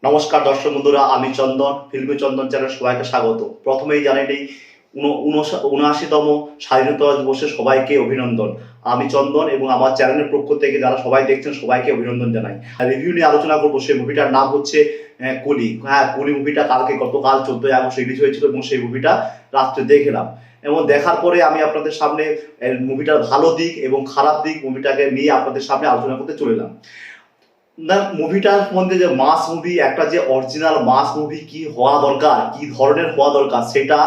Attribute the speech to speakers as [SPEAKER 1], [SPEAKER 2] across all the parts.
[SPEAKER 1] নমস্কার দর্শক বন্ধুরা, আমি চন্দন, ফিল্মি চন্দন চ্যানেল সবাইকে স্বাগত। প্রথমেই জানিয়ে নিই ৭৯তম স্বাধীনতা দিবসে সবাইকে অভিনন্দন। আমি চন্দন এবং আমার চ্যানেলের পক্ষ থেকে যারা সবাই দেখছেন সবাইকে অভিনন্দন জানাই। রিভিউ নিয়ে আলোচনা করবো। সেই মুভিটার নাম হচ্ছে কুলি। কুলি মুভিটা গতকাল 14ই আগস্ট রিলিজ হয়েছিল এবং সেই মুভিটা রাত্রে দেখলাম এবং দেখার পরে আমি আপনাদের সামনে মুভিটার ভালো দিক এবং খারাপ দিক মুভিটাকে নিয়ে আপনাদের সামনে আলোচনা করতে চলে এলাম। না, মুভিটার মধ্যে যে মাস মুভি, একটা যে অরিজিনাল মাস মুভি কি হওয়া দরকার, কি ধরনের হওয়া দরকার, সেটা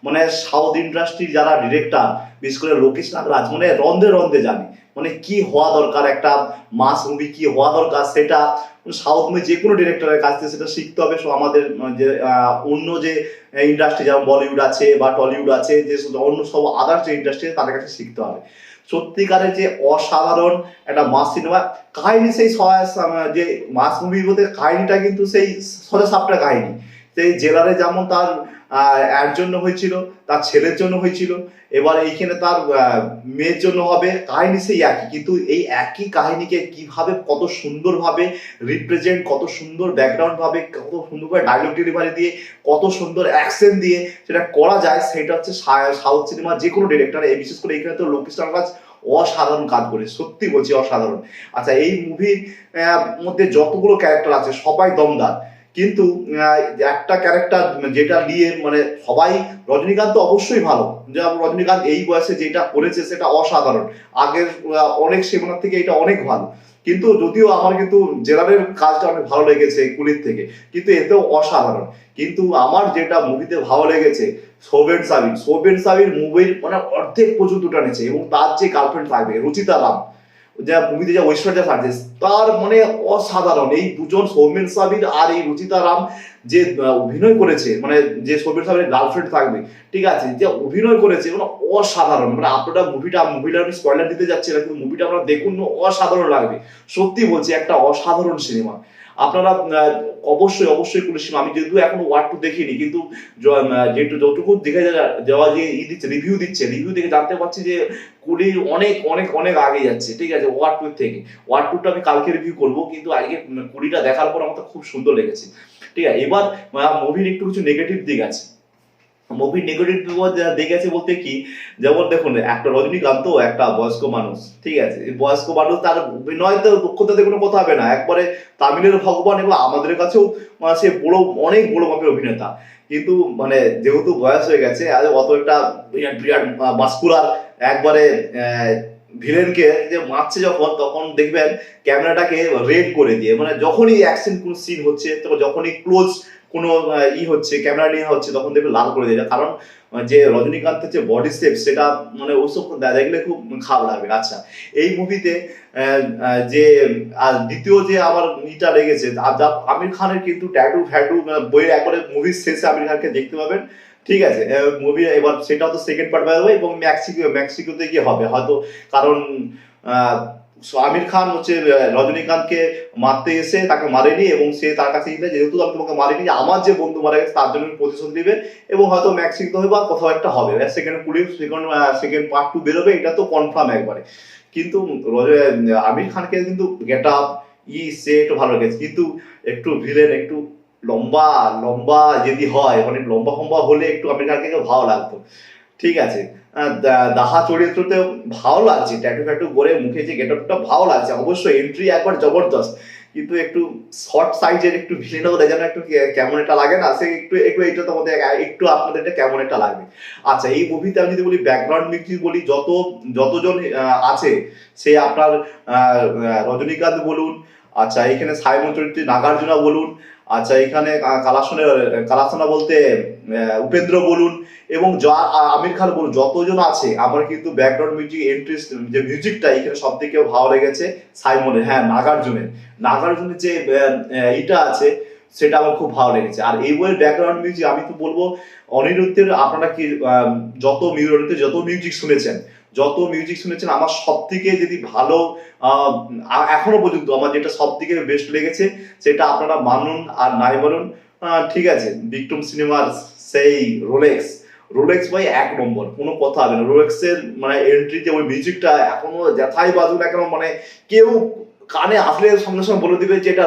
[SPEAKER 1] মানে সাউথ ইন্ডাস্ট্রির যারা ডিরেক্টর, বিশেষ করে লোকেশ নাগরাজ মানে রন্ধে রন্ধে জানে মানে কি হওয়া দরকার, একটা মাস মুভি কি হওয়া দরকার, সেটা সাউথ মুভি যে কোনো ডিরেক্টরের কাছ থেকে সেটা শিখতে হবে। সো আমাদের যে অন্য যে ইন্ডাস্ট্রি যেমন বলিউড আছে বা টলিউড আছে, যে অন্য সব আদার যে ইন্ডাস্ট্রি তাদের কাছে শিখতে হবে। সত্যিকারের যে অসাধারণ একটা মাস সিনেমা কাহিনী, সেই যে মাস মুভির মধ্যে কাহিনীটা কিন্তু সেই সোজা সাপটা কাহিনী। সেই জেলারে যেমন তার এর জন্য হয়েছিল, তার ছেলের জন্য হয়েছিল, এবার এইখানে তার মেয়ের জন্য হবে, কাহিনী সেই একই, কিন্তু এই একই কাহিনীকে কিভাবে কত সুন্দরভাবে রিপ্রেজেন্ট, কত সুন্দর ব্যাকগ্রাউন্ড ভাবে, কত সুন্দরভাবে ডায়লগ ডেলিভারি দিয়ে, কত সুন্দর অ্যাকশন দিয়ে সেটা করা যায়, সেটা হচ্ছে সাউথ সিনেমার যে কোনো ডিরেক্টর, বিশেষ করে এখানে তো লোকেশ কাজ অসাধারণ কাজ করে, সত্যি বলছি অসাধারণ। আচ্ছা, এই মুভির মধ্যে যতগুলো ক্যারেক্টার আছে সবাই দমদার, কিন্তু একটা ক্যারেক্টার যেটা নিয়ে মানে সবাই, রজনীকান্ত তো অবশ্যই ভালো, যেমন রজনীকান্ত এই বয়সে যেটা করেছে সেটা অসাধারণ, আগের অনেক সেগুলোর থেকে এটা অনেক ভালো। কিন্তু যদিও আমার কিন্তু জেলারের কাজটা অনেক ভালো লেগেছে কুলির থেকে, কিন্তু এতেও অসাধারণ। কিন্তু আমার যেটা মুভিতে ভালো লেগেছে, শোভেন সাবির মুভির মানে অর্ধেক পর্যন্ত টানেছে, এবং তার যে গার্লফ্রেন্ড থাকবে রুচিতা রাম, যা মুভিতে যা ঐশ্বর্যা সাজেস, তার মানে অসাধারণ। এই দুজন সৌমেন সাবির আর এই রুচিতা রাম যে অভিনয় করেছে, মানে যে সৌমেন সাবির গার্লফ্রেন্ড থাকবে, ঠিক আছে, যে অভিনয় করেছে মানে অসাধারণ। মানে আপনারা মুভিটা আমি স্পয়লার দিতে যাচ্ছি না, কিন্তু মুভিটা আপনারা দেখুন, অসাধারণ লাগবে। সত্যি বলছি, একটা অসাধারণ সিনেমা। আপনারা অবশ্যই অবশ্যই কোনো সিনেমা, আমি যেহেতু এখনো ওয়ার্ড টু দেখিনি, কিন্তু যেটু যতটুকু দেখে যাওয়া যে রিভিউ দেখে জানতে পারছি যে কুলি অনেক অনেক অনেক আগে যাচ্ছে, ঠিক আছে, ওয়ার্ড টু থেকে। ওয়ার্ড টুটা আমি কালকে রিভিউ করবো, কিন্তু আজকে কুলিটা দেখার পর আমার তো খুব সুন্দর লেগেছে। ঠিক আছে, এবার মুভির একটু কিছু নেগেটিভ দিক আছে। মুভির নেগেটিভ দিক আছে বলতে কি, যেমন দেখুন, একটা রজনীকান্ত একটা বয়স্ক মানুষ, ঠিক আছে, বয়স্ক মানুষ, তার অভিনয় তো দক্ষতাতে কোনো কথা হবে না, একবারে তামিলের ভগবান, এবং আমাদের কাছেও সে অনেক বড় মাপের অভিনেতা। কিন্তু মানে যেহেতু বয়স হয়ে গেছে, আর অত একটা বিরাট বিরাট মাস্কুলার একবারে ভিলেনকে যে মারছে যখন, তখন দেখবেন ক্যামেরাটাকে রেড করে দিয়ে, মানে যখনই অ্যাকশন কোন সিন হচ্ছে, যখনই ক্লোজ কোনো হচ্ছে, ক্যামেরা নিয়ে হচ্ছে, তখন দেখবে লাল করে দিয়ে, কারণ যে রজনীকান্তের যে বডি শেপ, সেটা মানে ওসব দেখলে খুব খারাপ লাগবে। আচ্ছা, এই মুভিতে যে আর দ্বিতীয় যে আমার ইটা লেগেছে, আমির খানের কিন্তু ট্যাটু ফ্যাটু বইয়ের একবারে মুভির শেষে আমির খানকে দেখতে পাবেন, ঠিক আছে, মুভি। এবার সেটাও তো সেকেন্ড পার্ট বেরোবে এবং মেক্সিকোতে গিয়ে হবে হয়তো, কারণ আমির খান হচ্ছে রজনীকান্তকে মারতে এসে তাকে মারেনি, এবং সে তার কাছে যেহেতু আমি তোমাকে মারিনি, আমার যে বন্ধু মারা গেছে তার জন্য প্রতিশোধ দিবে, এবং হয়তো মেক্সিকো হবে বা কোথাও একটা হবে, সেকেন্ড পার্ট 2 বেরোবে, এটা তো কনফার্ম একবারে। কিন্তু আমির খানকে কিন্তু গেট আপ সে একটু ভালো লেগেছে, কিন্তু একটু ভিলেন একটু লম্বা লম্বা যদি হয়, মানে লম্বা ফম্বা হলে একটু আমির খানকে ভালো লাগতো, ঠিক আছে। দাহা চরিত্রতে ভালো লাগছে, ট্যাটু ফ্যাটু করে মুখে যে গেটআপটা ভালো লাগছে, অবশ্যই এন্ট্রি একবার জবরদস্ত, কিন্তু একটু শর্ট সাইজের একটু ভিলেনও যেন একটু কেমন একটা লাগে না, সে একটু একটু এটা তো আমাদের একটু আপনাদের এটা কেমন একটা লাগবে। আচ্ছা, এই মুভিতে আমি যদি বলি ব্যাকগ্রাউন্ড মিউজিক বলি, যতজন আছে, সে আপনার রজনীকান্ত বলুন, আচ্ছা এখানে সাইমন চরিত্রে নাগার্জুনা বলুন, আচ্ছা এখানে কালাসোনা বলতে উপেন্দ্র বলুন, এবং আমির খান বলুন, যতজন আছে, আমার কিন্তু ব্যাকগ্রাউন্ড মিউজিক ইন্টারেস্ট যে মিউজিকটা এখানে সব থেকে ভালো লেগেছে সাইমনের, হ্যাঁ নাগার্জুনের যে ইটা আছে, সেটা আমার খুব ভালো লেগেছে। আর এই বইয়ের ব্যাকগ্রাউন্ড মিউজিক আমি তো বলবো অনিরুদ্ধের, আপনারা কি যত মিউজিক শুনেছেন, আমার সব থেকে যদি ভালো এখনো পর্যন্ত আমার যেটা সব থেকে বেস্ট লেগেছে, সেটা আপনারা মানুন আর নাই মানুন, ঠিক আছে, বিক্রম সিনেমার সেই রোলেক্স ভাই এক নম্বর, কোনো কথা হবে না। রোলেক্সের মানে এন্ট্রিতে ওই মিউজিকটা এখনো যেথাই বাজুক না কেন, মানে কেউ কানে আসলে সঙ্গে সঙ্গে বলে দিবে যে এটা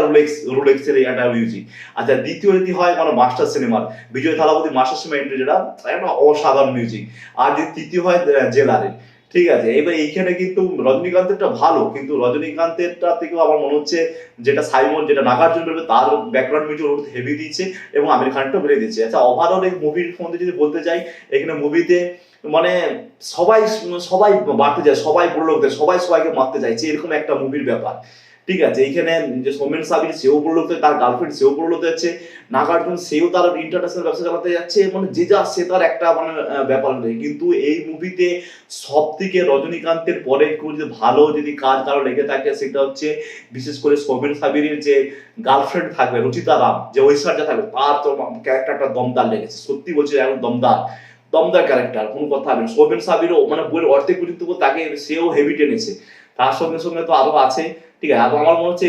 [SPEAKER 1] রোলেক্সের একটা মিউজিক। আচ্ছা, দ্বিতীয় যদি হয় মানে মাস্টার সিনেমার বিজয় থালাপতি মাস্টার সিনেমা এন্ট্রি, যেটা একটা অসাধারণ মিউজিক। আর যদি তৃতীয় হয় জেলারের, ঠিক আছে। এবার এইখানে কিন্তু রজনীকান্তেরটা ভালো, কিন্তু রজনীকান্তেরটা থেকেও আমার মনে হচ্ছে যেটা সাইমন, যেটা নাগার্জুন বেরোবে তার ব্যাকগ্রাউন্ড মিউজিক ওর হেভি দিয়েছে এবং আমির খানটাও বেড়ে দিচ্ছে। আচ্ছা, ওভারঅল এই মুভির মধ্যে যদি বলতে চাই, এখানে মুভিতে মানে সবাই সবাই মারতে যায়, সবাই বড় লোকদের, সবাই সবাইকে মারতে চাইছে, এরকম একটা মুভির ব্যাপার, ঠিক আছে। এইখানে যে সৌমেন সাবির সেও বড় লোক, তার গার্লফ্রেন্ড সেও বড় লোক যাচ্ছে, নাগার্জুন সেও তার ইন্টারন্যাশনাল ব্যবসা চালাতে যাচ্ছে, মানে যে যা সে তার একটা মানে ব্যাপার নেই। কিন্তু এই মুভিতে সব থেকে রজনীকান্তের পরে যদি ভালো যদি কাজ কারো লেগে থাকে সেটা হচ্ছে বিশেষ করে সৌমেন সাবিরের যে গার্লফ্রেন্ড থাকবে রচিতা রাম, যে ঐশ্বর্যা থাকবে, তার তো ক্যারেক্টারটা দমদার লেগেছে, সত্যি বলছি এখন দমদার ক্যারেক্টার, কোনো কথা হবে না। সৌমেন সাবিরও মানে বইয়ের অর্ধেক পর্যন্ত তাকে সেও হেভি টেনেছে, তার সঙ্গে সঙ্গে তো আরো আছে, ঠিক আছে। আর আমার মনে হচ্ছে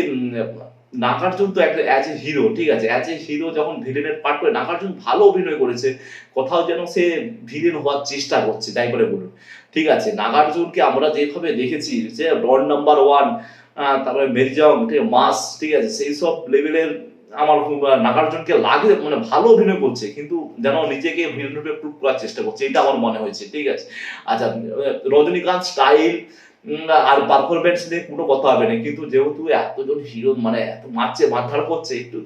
[SPEAKER 1] নাগার্জুন তো একটা অ্যাজ এ হিরো, ঠিক আছে, অ্যাজ এ হিরো যখন ভিলেনের পার্ট করে নাগার্জুন ভালো অভিনয় করেছে, কোথাও যেন সে ভিলেন হওয়ার চেষ্টা করছে, তাই করে বলুন, ঠিক আছে। নাগার্জুনকে আমরা যেভাবে দেখেছি যে ডন নাম্বার ওয়ান, তারপরে মেরিজং, ঠিক আছে, মাস, ঠিক আছে, সেই সব লেভেলের আমার নাগার্জুনকে লাগে মানে ভালো অভিনয় করছে, কিন্তু যেন নিজেকে ভিলেন রূপে প্রুভ করার চেষ্টা করছে, এটা আমার মনে হয়েছে, ঠিক আছে। আচ্ছা, রজনীকান্ত স্টাইল আর পারফরমেন্স নিয়ে কোনো কথা হবে না, কিন্তু যেহেতু এতজন হিরো মানে এত মারছে, মারধর করছে, একটু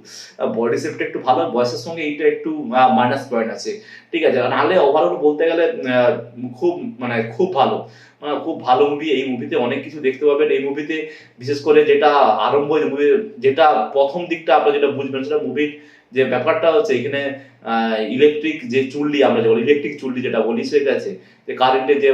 [SPEAKER 1] বডি শেপটা একটু ভালো, বয়সের সঙ্গে এইটা একটু মাইনাস পয়েন্ট আছে, ঠিক আছে। নাহলে ওভারঅল বলতে গেলে খুব মানে খুব ভালো মুভি। এই মুভিতে অনেক কিছু দেখতে পাবেন। এই মুভিতে বিশেষ করে যেটা আরম্ভ, যেটা প্রথম দিকটা আপনারা যেটা বুঝবেন, সেটা মুভির যে ব্যাপারটা হচ্ছে এখানে ইলেকট্রিক যে চুল্লি, আমরা যে ইলেকট্রিক চুল্লি যেটা বলি, সেটা আছে যে কারেন্টে যে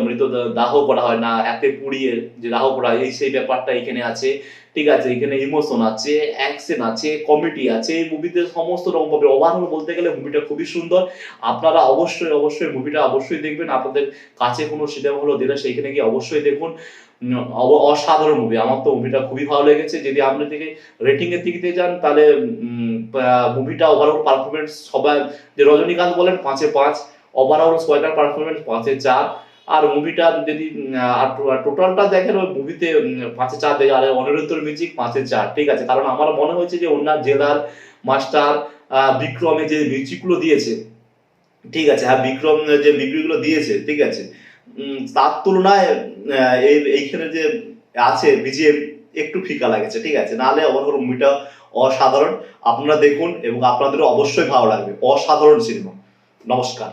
[SPEAKER 1] মৃত দাহ করা হয় না, এতে পুড়িয়ে যে দাহ করা হয়, সেই ব্যাপারটা এখানে আছে, ঠিক আছে। এখানে ইমোশন আছে, অ্যাকশন আছে, কমেডি আছে, এই মুভিতে সমস্ত রকম ভাবে। ওভারঅল বলতে গেলে মুভিটা খুবই সুন্দর। আপনারা অবশ্যই মুভিটা অবশ্যই দেখবেন। আপনাদের কাছে কোনো সিনেমা হলো দিলে সেইখানে গিয়ে অবশ্যই দেখুন। অসাধারণ মুভি, আমার তো মুভিটা খুবই ভালো লেগেছে। যদি আপনি থেকে রেটিং এর দিক দিয়ে যান, তাহলে মুভিটা ওভারঅল পারফরমেন্স সবাই, যে রজনীকান্ত বলেন 5/5, ওভারঅল সবাইকার পারফরমেন্স 5/4। আর মুভিটা যদি টোটালটা দেখেন, ওই মুভিতে 5/4 দেয়, আর অনিরুদ্ধর মিউজিক 5/4, ঠিক আছে। কারণ আমার মনে হয়েছে যে অন্যান্য জেলার মাস্টার বিক্রমে যে মিউজিকগুলো দিয়েছে, ঠিক আছে, হ্যাঁ, বিক্রম যে মিউজিকগুলো দিয়েছে, ঠিক আছে, তার তুলনায় এইখানে যে আছে বিজিএম একটু ফিকা লাগেছে, ঠিক আছে। নাহলে ওভারঅল মুভিটা অসাধারণ। আপনারা দেখুন এবং আপনাদের অবশ্যই ভালো লাগবে। অসাধারণ সিনেমা। নমস্কার।